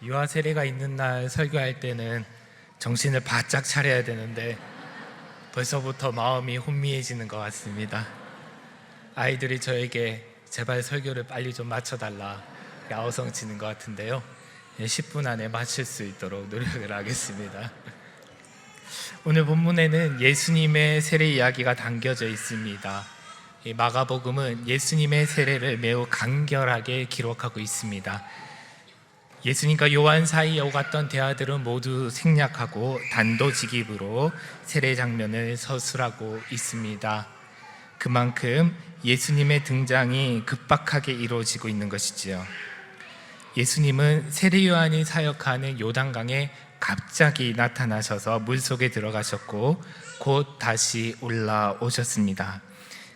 유아 세례가 있는 날 설교할 때는 정신을 바짝 차려야 되는데 벌써부터 마음이 혼미해지는 것 같습니다. 아이들이 저에게 제발 설교를 빨리 좀 마쳐달라 야오성치는 것 같은데요, 10분 안에 마칠 수 있도록 노력을 하겠습니다. 오늘 본문에는 예수님의 세례 이야기가 담겨져 있습니다. 이 마가복음은 예수님의 세례를 매우 간결하게 기록하고 있습니다. 예수님과 요한 사이에 오갔던 대화들은 모두 생략하고 단도직입으로 세례 장면을 서술하고 있습니다. 그만큼 예수님의 등장이 급박하게 이루어지고 있는 것이지요. 예수님은 세례 요한이 사역하는 요단강에 갑자기 나타나셔서 물속에 들어가셨고 곧 다시 올라오셨습니다.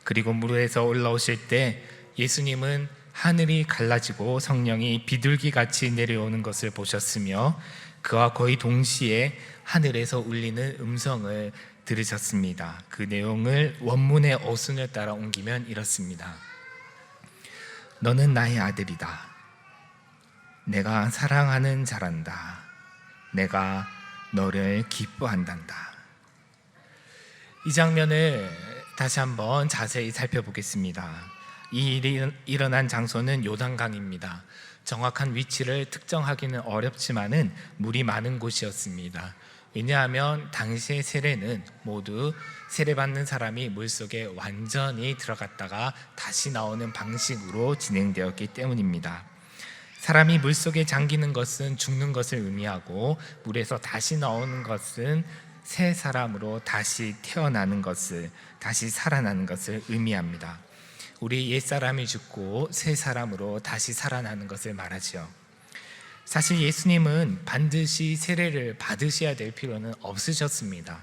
그리고 물에서 올라오실 때 예수님은 하늘이 갈라지고 성령이 비둘기같이 내려오는 것을 보셨으며 그와 거의 동시에 하늘에서 울리는 음성을 들으셨습니다. 그 내용을 원문의 어순을 따라 옮기면 이렇습니다. 너는 나의 아들이다. 내가 사랑하는 자란다. 내가 너를 기뻐한단다. 이 장면을 다시 한번 자세히 살펴보겠습니다. 이 일이 일어난 장소는 요단강입니다. 정확한 위치를 특정하기는 어렵지만은 물이 많은 곳이었습니다. 왜냐하면 당시의 세례는 모두 세례받는 사람이 물속에 완전히 들어갔다가 다시 나오는 방식으로 진행되었기 때문입니다. 사람이 물속에 잠기는 것은 죽는 것을 의미하고 물에서 다시 나오는 것은 새 사람으로 다시 태어나는 것을, 다시 살아나는 것을 의미합니다. 우리 옛사람이 죽고 새 사람으로 다시 살아나는 것을 말하지요. 사실 예수님은 반드시 세례를 받으셔야 될 필요는 없으셨습니다.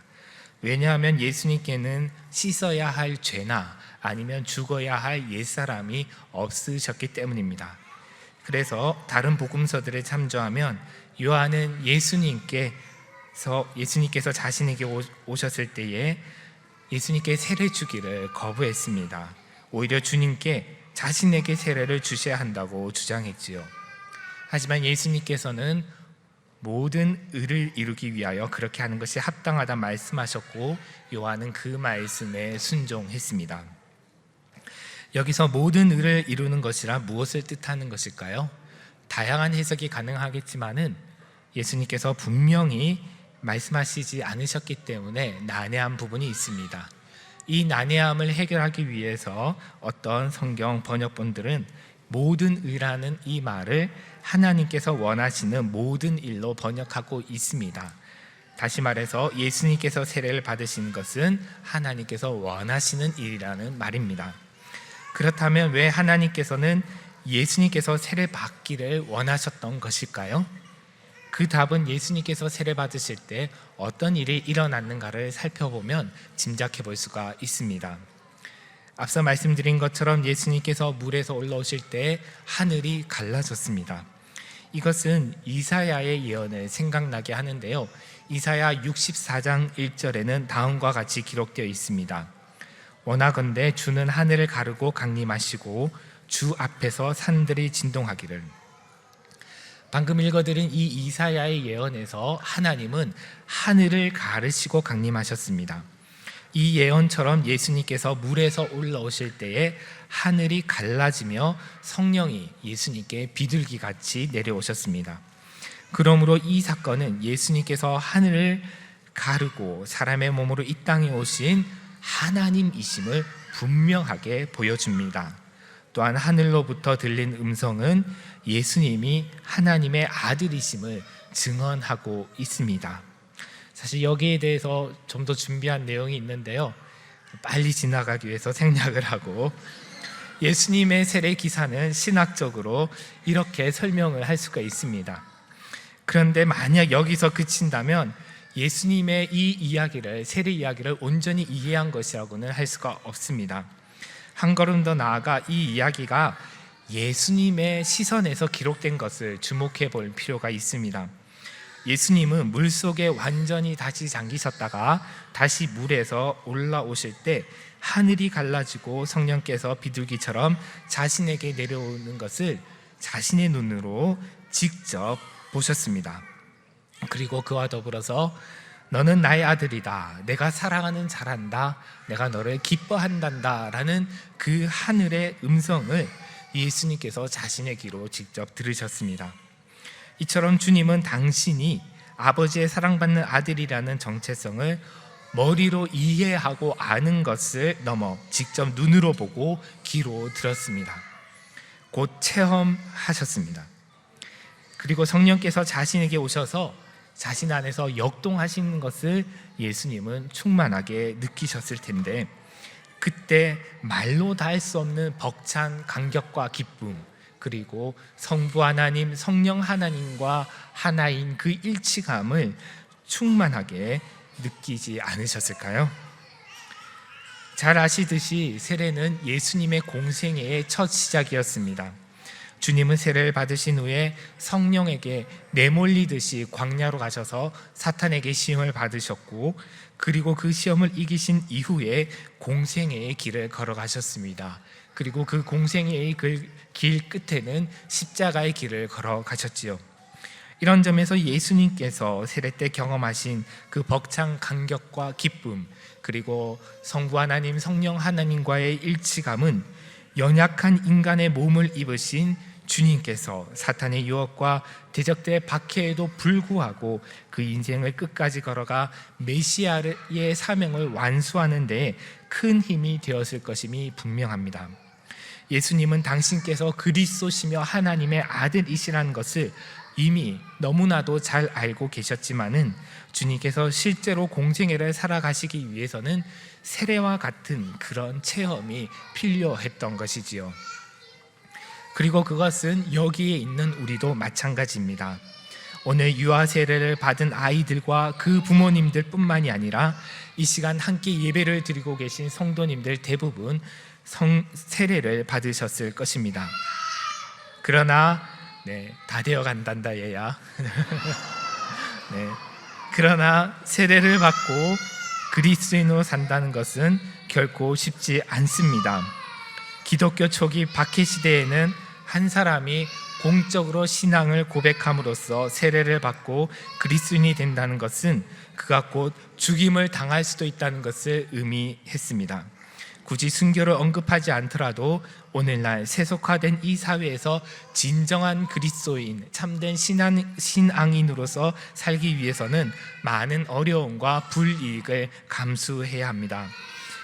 왜냐하면 예수님께는 씻어야 할 죄나 아니면 죽어야 할 옛사람이 없으셨기 때문입니다. 그래서 다른 복음서들을 참조하면 요한은 예수님께서 자신에게 오셨을 때에 예수님께 세례 주기를 거부했습니다. 오히려 주님께 자신에게 세례를 주셔야 한다고 주장했지요. 하지만 예수님께서는 모든 의를 이루기 위하여 그렇게 하는 것이 합당하다 말씀하셨고 요한은 그 말씀에 순종했습니다. 여기서 모든 의를 이루는 것이라 무엇을 뜻하는 것일까요? 다양한 해석이 가능하겠지만은 예수님께서 분명히 말씀하시지 않으셨기 때문에 난해한 부분이 있습니다. 이 난해함을 해결하기 위해서 어떤 성경 번역본들은 모든 의라는 이 말을 하나님께서 원하시는 모든 일로 번역하고 있습니다. 다시 말해서 예수님께서 세례를 받으신 것은 하나님께서 원하시는 일이라는 말입니다. 그렇다면 왜 하나님께서는 예수님께서 세례 받기를 원하셨던 것일까요? 그 답은 예수님께서 세례 받으실 때 어떤 일이 일어났는가를 살펴보면 짐작해 볼 수가 있습니다. 앞서 말씀드린 것처럼 예수님께서 물에서 올라오실 때 하늘이 갈라졌습니다. 이것은 이사야의 예언을 생각나게 하는데요, 이사야 64장 1절에는 다음과 같이 기록되어 있습니다. 원하건대 주는 하늘을 가르고 강림하시고 주 앞에서 산들이 진동하기를. 방금 읽어드린 이 이사야의 예언에서 하나님은 하늘을 가르시고 강림하셨습니다. 이 예언처럼 예수님께서 물에서 올라오실 때에 하늘이 갈라지며 성령이 예수님께 비둘기같이 내려오셨습니다. 그러므로 이 사건은 예수님께서 하늘을 가르고 사람의 몸으로 이 땅에 오신 하나님이심을 분명하게 보여줍니다. 또한 하늘로부터 들린 음성은 예수님이 하나님의 아들이심을 증언하고 있습니다. 사실 여기에 대해서 좀 더 준비한 내용이 있는데요, 빨리 지나가기 위해서 생략을 하고, 예수님의 세례 기사는 신학적으로 이렇게 설명을 할 수가 있습니다. 그런데 만약 여기서 그친다면 예수님의 이 이야기를, 세례 이야기를 온전히 이해한 것이라고는 할 수가 없습니다. 한 걸음 더 나아가 이 이야기가 예수님의 시선에서 기록된 것을 주목해 볼 필요가 있습니다. 예수님은 물속에 완전히 다시 잠기셨다가 다시 물에서 올라오실 때 하늘이 갈라지고 성령께서 비둘기처럼 자신에게 내려오는 것을 자신의 눈으로 직접 보셨습니다. 그리고 그와 더불어서 너는 나의 아들이다, 내가 사랑하는 자란다, 내가 너를 기뻐한단다 라는 그 하늘의 음성을 예수님께서 자신의 귀로 직접 들으셨습니다. 이처럼 주님은 당신이 아버지의 사랑받는 아들이라는 정체성을 머리로 이해하고 아는 것을 넘어 직접 눈으로 보고 귀로 들었습니다. 곧 체험하셨습니다. 그리고 성령께서 자신에게 오셔서 자신 안에서 역동하시는 것을 예수님은 충만하게 느끼셨을 텐데, 그때 말로 다 할 수 없는 벅찬 감격과 기쁨, 그리고 성부 하나님, 성령 하나님과 하나인 그 일치감을 충만하게 느끼지 않으셨을까요? 잘 아시듯이 세례는 예수님의 공생애의 첫 시작이었습니다. 주님은 세례를 받으신 후에 성령에게 내몰리듯이 광야로 가셔서 사탄에게 시험을 받으셨고, 그리고 그 시험을 이기신 이후에 공생애의 길을 걸어가셨습니다. 그리고 그 공생애의 길 끝에는 십자가의 길을 걸어가셨지요. 이런 점에서 예수님께서 세례 때 경험하신 그 벅찬 감격과 기쁨, 그리고 성부 하나님, 성령 하나님과의 일치감은 연약한 인간의 몸을 입으신 주님께서 사탄의 유혹과 대적들의 박해에도 불구하고 그 인생을 끝까지 걸어가 메시아의 사명을 완수하는 데에 큰 힘이 되었을 것임이 분명합니다. 예수님은 당신께서 그리스도시며 하나님의 아들이시라는 것을 이미 너무나도 잘 알고 계셨지만은, 주님께서 실제로 공생애를 살아가시기 위해서는 세례와 같은 그런 체험이 필요했던 것이지요. 그리고 그것은 여기에 있는 우리도 마찬가지입니다. 오늘 유아 세례를 받은 아이들과 그 부모님들 뿐만이 아니라 이 시간 함께 예배를 드리고 계신 성도님들 대부분 세례를 받으셨을 것입니다. 그러나 다 되어 간단다 얘야. 그러나 세례를 받고 그리스도인으로 산다는 것은 결코 쉽지 않습니다. 기독교 초기 박해 시대에는 한 사람이 공적으로 신앙을 고백함으로써 세례를 받고 그리스도인이 된다는 것은 그가 곧 죽임을 당할 수도 있다는 것을 의미했습니다. 굳이 순교를 언급하지 않더라도 오늘날 세속화된 이 사회에서 진정한 그리스도인, 참된 신앙인으로서 살기 위해서는 많은 어려움과 불이익을 감수해야 합니다.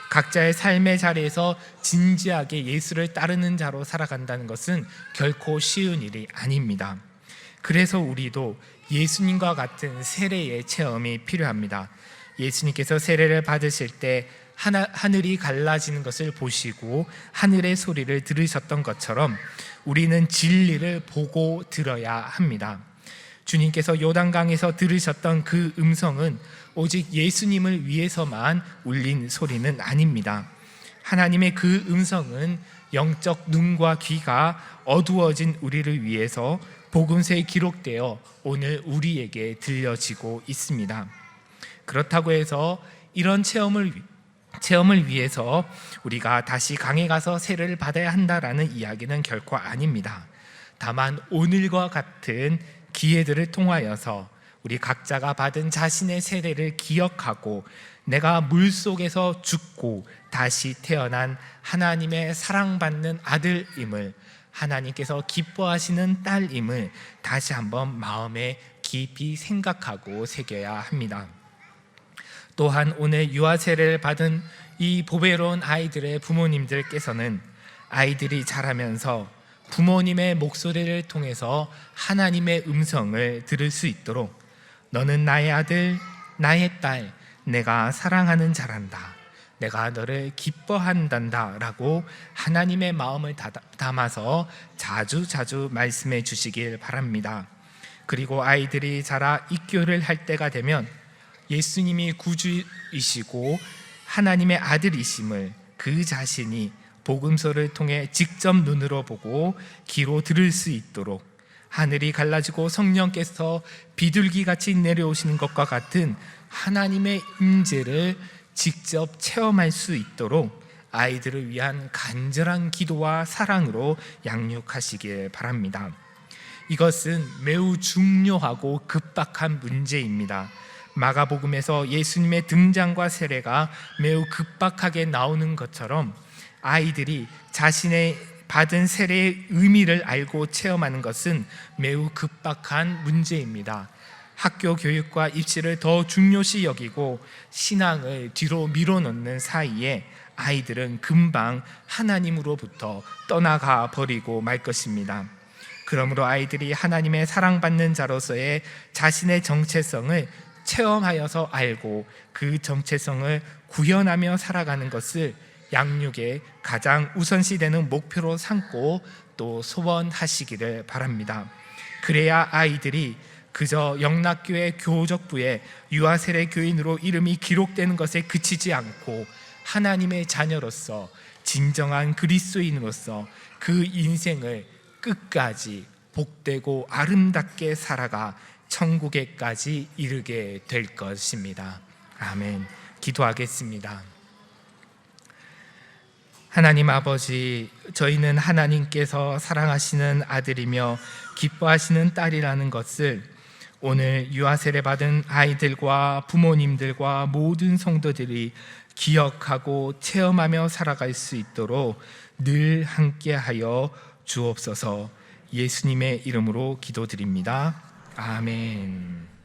각자의 삶의 자리에서 진지하게 예수를 따르는 자로 살아간다는 것은 결코 쉬운 일이 아닙니다. 그래서 우리도 예수님과 같은 세례의 체험이 필요합니다. 예수님께서 세례를 받으실 때 하늘이 갈라지는 것을 보시고 하늘의 소리를 들으셨던 것처럼 우리는 진리를 보고 들어야 합니다. 주님께서 요단강에서 들으셨던 그 음성은 오직 예수님을 위해서만 울린 소리는 아닙니다. 하나님의 그 음성은 영적 눈과 귀가 어두워진 우리를 위해서 복음서에 기록되어 오늘 우리에게 들려지고 있습니다. 그렇다고 해서 이런 체험을 위해서 우리가 다시 강에 가서 세례를 받아야 한다라는 이야기는 결코 아닙니다. 다만 오늘과 같은 기회들을 통하여서 우리 각자가 받은 자신의 세례를 기억하고 내가 물속에서 죽고 다시 태어난 하나님의 사랑받는 아들임을, 하나님께서 기뻐하시는 딸임을 다시 한번 마음에 깊이 생각하고 새겨야 합니다. 또한 오늘 유아 세례를 받은 이 보배로운 아이들의 부모님들께서는 아이들이 자라면서 부모님의 목소리를 통해서 하나님의 음성을 들을 수 있도록 너는 나의 아들, 나의 딸, 내가 사랑하는 자란다, 내가 너를 기뻐한단다 라고 하나님의 마음을 담아서 자주 말씀해 주시길 바랍니다. 그리고 아이들이 자라 입교를 할 때가 되면 예수님이 구주이시고 하나님의 아들이심을 그 자신이 복음서를 통해 직접 눈으로 보고 귀로 들을 수 있도록, 하늘이 갈라지고 성령께서 비둘기같이 내려오시는 것과 같은 하나님의 임재를 직접 체험할 수 있도록 아이들을 위한 간절한 기도와 사랑으로 양육하시길 바랍니다. 이것은 매우 중요하고 급박한 문제입니다. 마가복음에서 예수님의 등장과 세례가 매우 급박하게 나오는 것처럼 아이들이 자신의 받은 세례의 의미를 알고 체험하는 것은 매우 급박한 문제입니다. 학교 교육과 입시를 더 중요시 여기고 신앙을 뒤로 밀어놓는 사이에 아이들은 금방 하나님으로부터 떠나가 버리고 말 것입니다. 그러므로 아이들이 하나님의 사랑받는 자로서의 자신의 정체성을 체험하여서 알고 그 정체성을 구현하며 살아가는 것을 양육의 가장 우선시되는 목표로 삼고 또 소원하시기를 바랍니다. 그래야 아이들이 그저 영락교회 교적부에 유아세례 교인으로 이름이 기록되는 것에 그치지 않고 하나님의 자녀로서 진정한 그리스도인으로서 그 인생을 끝까지 복되고 아름답게 살아가 천국에까지 이르게 될 것입니다. 아멘. 기도하겠습니다. 하나님 아버지, 저희는 하나님께서 사랑하시는 아들이며 기뻐하시는 딸이라는 것을 오늘 유아세례 받은 아이들과 부모님들과 모든 성도들이 기억하고 체험하며 살아갈 수 있도록 늘 함께하여 주옵소서. 예수님의 이름으로 기도드립니다. 아멘.